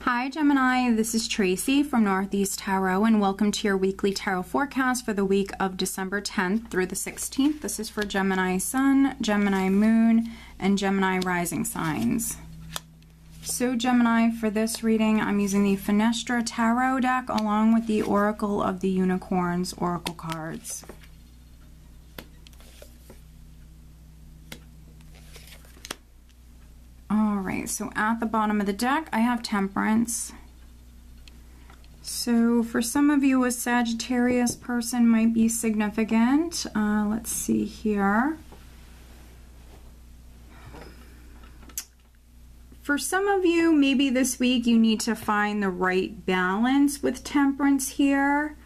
Hi Gemini, this is Tracy from Northeast Tarot and welcome to your weekly tarot forecast for the week of December 10th through the 16th. This is for Gemini Sun, Gemini Moon, and Gemini Rising signs. So Gemini, for this reading, I'm using the Fenestra Tarot deck along with the Oracle of the Unicorns Oracle cards. Alright, so at the bottom of the deck, I have Temperance. So for some of you, a Sagittarius person might be significant. Let's see here. For some of you, maybe this week you need to find the right balance with Temperance here.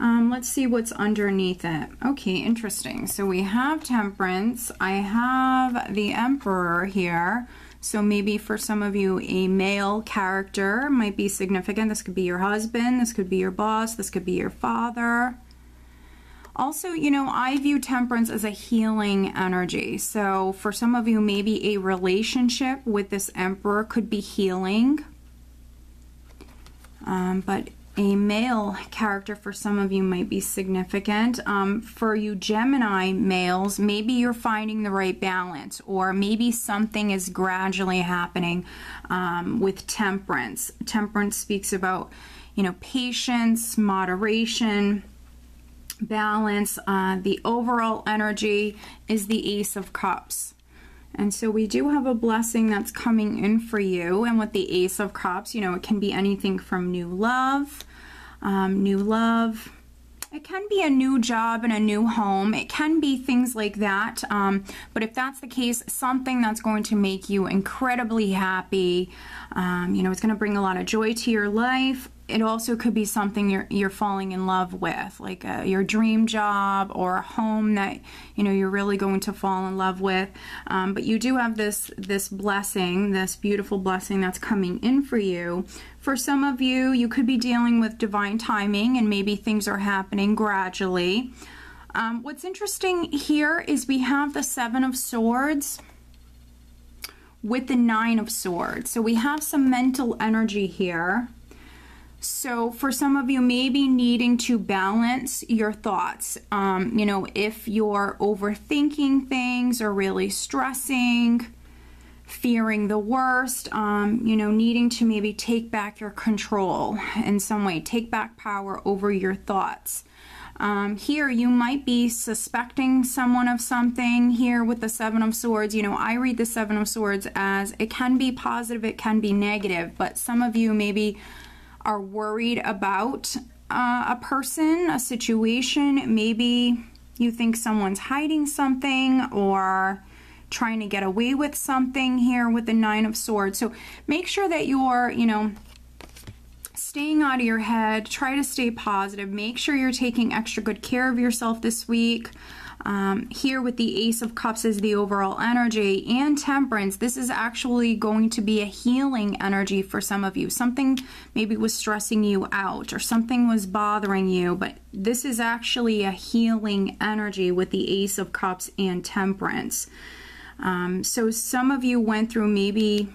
Let's see what's underneath it. Okay, interesting. So we have Temperance. I have the Emperor here. So maybe for some of you, a male character might be significant. This could be your husband. This could be your boss. This could be your father. Also, you know, I view Temperance as a healing energy. So for some of you, maybe a relationship with this Emperor could be healing. But a male character for some of you might be significant. For you Gemini males, maybe you're finding the right balance, or maybe something is gradually happening with Temperance. Temperance speaks about, you know, patience, moderation, balance. The overall energy is the Ace of Cups. And so we do have a blessing that's coming in for you. And with the Ace of Cups, you know, it can be anything from new love. It can be a new job and a new home. It can be things like that. But if that's the case, something that's going to make you incredibly happy. You know, it's going to bring a lot of joy to your life. It also could be something you're falling in love with, like your dream job or a home that, you know, you're really going to fall in love with. But you do have this blessing, this beautiful blessing that's coming in for you. For some of you, you could be dealing with divine timing and maybe things are happening gradually. What's interesting here is we have the Seven of Swords with the Nine of Swords. So we have some mental energy here. So for some of you, maybe needing to balance your thoughts. You know, if you're overthinking things or really stressing, fearing the worst, you know, needing to maybe take back your control in some way, take back power over your thoughts. Here, you might be suspecting someone of something here with the Seven of Swords. You know, I read the Seven of Swords as it can be positive, it can be negative, but some of you maybe are worried about a person, a situation. Maybe you think someone's hiding something or trying to get away with something here with the Nine of Swords. So make sure that you're, you know, staying out of your head. Try to stay positive. Make sure you're taking extra good care of yourself this week. Here with the Ace of Cups is the overall energy, and Temperance, this is actually going to be a healing energy for some of you. Something maybe was stressing you out or something was bothering you, but this is actually a healing energy with the Ace of Cups and Temperance. So some of you went through maybe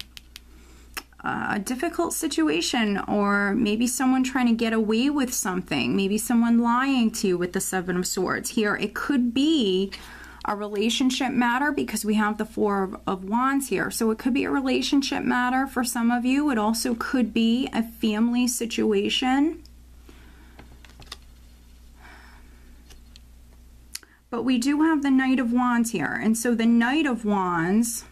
a difficult situation, or maybe someone trying to get away with something, maybe someone lying to you with the Seven of Swords. Here it could be a relationship matter because we have the Four of Wands here. So it could be a relationship matter for some of you. It also could be a family situation. But we do have the Knight of Wands here. And so the Knight of Wands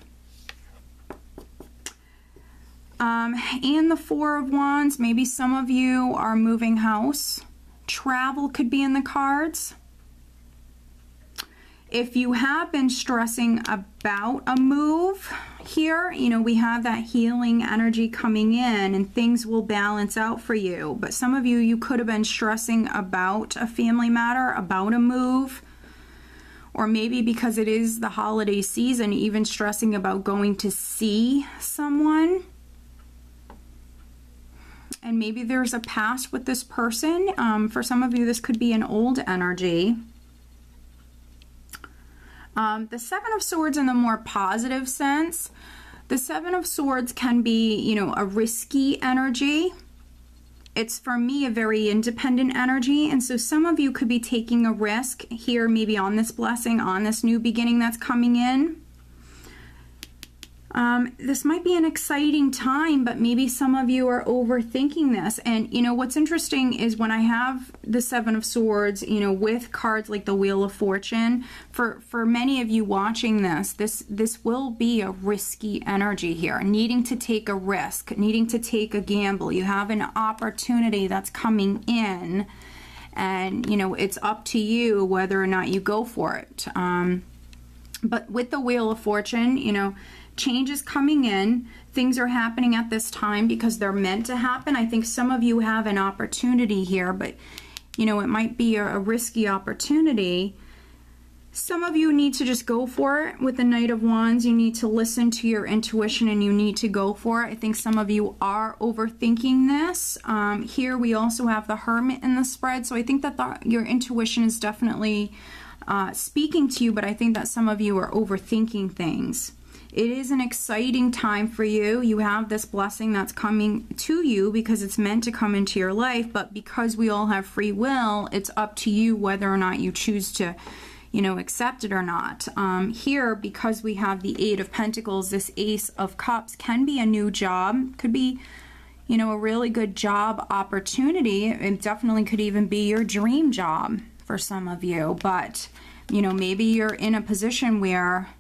and the Four of Wands, maybe some of you are moving house. Travel could be in the cards. If you have been stressing about a move here, you know, we have that healing energy coming in and things will balance out for you. But some of you, you could have been stressing about a family matter, about a move. Or maybe because it is the holiday season, even stressing about going to see someone. And maybe there's a past with this person. For some of you, this could be an old energy. The Seven of Swords in the more positive sense The Seven of Swords can be, you know, a risky energy. It's, for me, a very independent energy, and so some of you could be taking a risk here, maybe on this blessing, on this new beginning that's coming in. This might be an exciting time, but maybe some of you are overthinking this. And, you know, what's interesting is when I have the Seven of Swords, you know, with cards like the Wheel of Fortune, for many of you watching this will be a risky energy here, needing to take a risk, needing to take a gamble. You have an opportunity that's coming in, and, you know, it's up to you whether or not you go for it. But with the Wheel of Fortune, you know, change is coming in. Things are happening at this time because they're meant to happen. I think some of you have an opportunity here, but, you know, it might be a risky opportunity. Some of you need to just go for it with the Knight of Wands. You need to listen to your intuition and you need to go for it. I think some of you are overthinking this. Here we also have the Hermit in the spread, so I think that your intuition is definitely speaking to you, but I think that some of you are overthinking things. It is an exciting time for you. You have this blessing that's coming to you because it's meant to come into your life, but because we all have free will, it's up to you whether or not you choose to, you know, accept it or not. Here, because we have the Eight of Pentacles, this Ace of Cups can be a new job, could be, you know, a really good job opportunity. It definitely could even be your dream job for some of you, but, you know, maybe you're in a position where,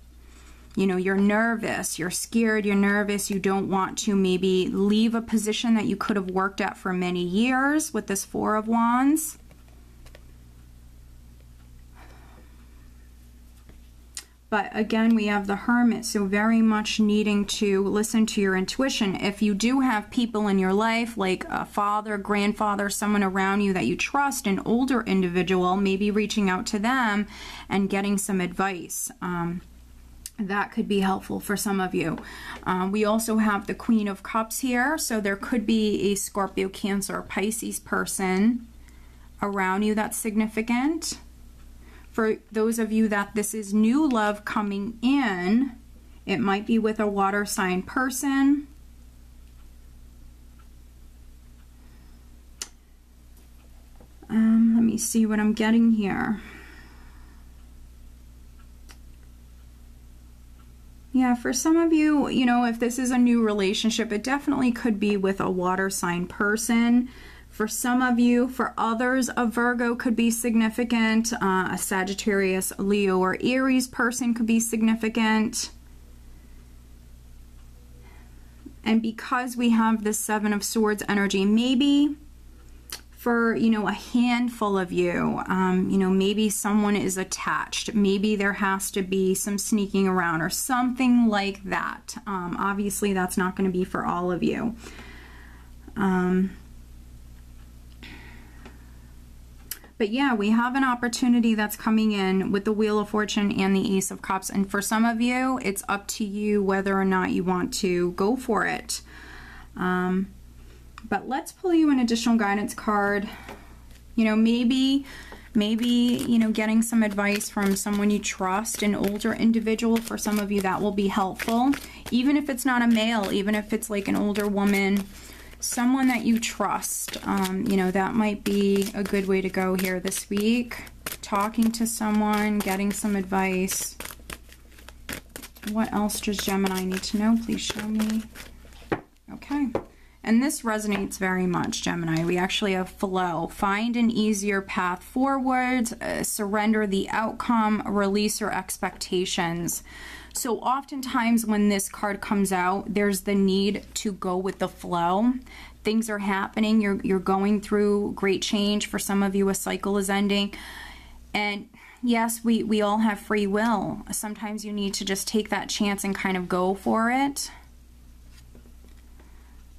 you know, you're nervous, you're scared, you're nervous, you don't want to maybe leave a position that you could have worked at for many years with this Four of Wands. But again, we have the Hermit, so very much needing to listen to your intuition. If you do have people in your life, like a father, grandfather, someone around you that you trust, an older individual, maybe reaching out to them and getting some advice. That could be helpful for some of you. We also have the Queen of Cups here, so there could be a Scorpio, Cancer, or Pisces person around you that's significant. For those of you that this is new love coming in, it might be with a water sign person. Let me see what I'm getting here. Yeah, for some of you, you know, if this is a new relationship, it definitely could be with a water sign person. For some of you, for others, a Virgo could be significant. A Sagittarius, Leo, or Aries person could be significant. And because we have this Seven of Swords energy, maybe for, you know, a handful of you, you know, maybe someone is attached. Maybe there has to be some sneaking around or something like that. Obviously, that's not going to be for all of you. But yeah, we have an opportunity that's coming in with the Wheel of Fortune and the Ace of Cups. And for some of you, it's up to you whether or not you want to go for it. But let's pull you an additional guidance card. You know, maybe, you know, getting some advice from someone you trust, an older individual. For some of you, that will be helpful. Even if it's not a male, even if it's like an older woman, someone that you trust. You know, that might be a good way to go here this week. Talking to someone, getting some advice. What else does Gemini need to know? Please show me. Okay. And this resonates very much, Gemini. We actually have flow. Find an easier path forward, surrender the outcome, release your expectations. So oftentimes when this card comes out, there's the need to go with the flow. Things are happening. You're going through great change. For some of you, a cycle is ending. And yes, we all have free will. Sometimes you need to just take that chance and kind of go for it.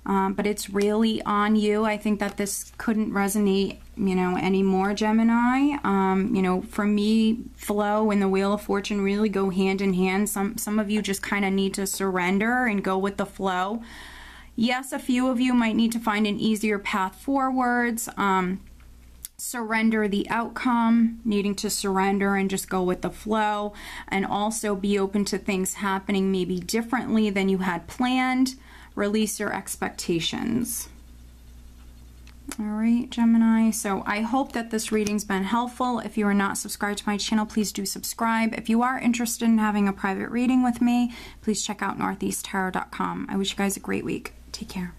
But it's really on you. I think that this couldn't resonate, you know, anymore, Gemini. You know, for me, flow and the Wheel of Fortune really go hand in hand. Some of you just kind of need to surrender and go with the flow. Yes, a few of you might need to find an easier path forwards. surrender the outcome, needing to surrender and just go with the flow, and also be open to things happening maybe differently than you had planned. Release your expectations. All right, Gemini, so I hope that this reading's been helpful. If you are not subscribed to my channel, please do subscribe. If you are interested in having a private reading with me, please check out northeasttarot.com. I wish you guys a great week. Take care.